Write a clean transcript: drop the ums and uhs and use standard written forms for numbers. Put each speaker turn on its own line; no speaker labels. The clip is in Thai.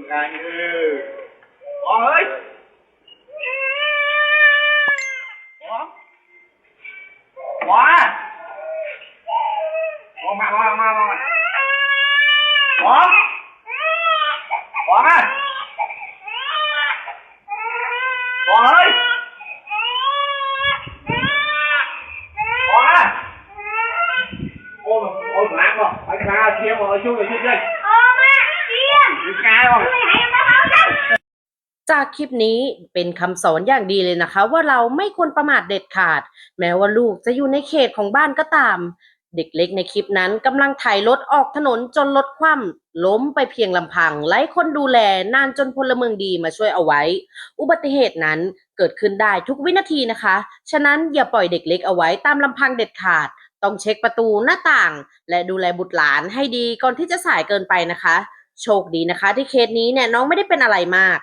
Ai ơi quá mà quá quá mà quá ơi quá ôi bạn rồi phải ra kia mà xuống rồi xuống đây cái rồi
จากคลิปนี้เป็นคำสอนอย่างดีเลยนะคะว่าเราไม่ควรประมาทเด็ดขาดแม้ว่าลูกจะอยู่ในเขตของบ้านก็ตามเด็กเล็กในคลิปนั้นกำลังไถรถออกถนนจนรถคว่ำล้มไปเพียงลำพังไร้คนดูแลนานจนพลเมืองดีมาช่วยเอาไว้อุบัติเหตุนั้นเกิดขึ้นได้ทุกวินาทีนะคะฉะนั้นอย่าปล่อยเด็กเล็กเอาไว้ตามลำพังเด็ดขาดต้องเช็คประตูหน้าต่างและดูแลบุตรหลานให้ดีก่อนที่จะสายเกินไปนะคะโชคดีนะคะที่เคสนี้เนี่ยน้องไม่ได้เป็นอะไรมาก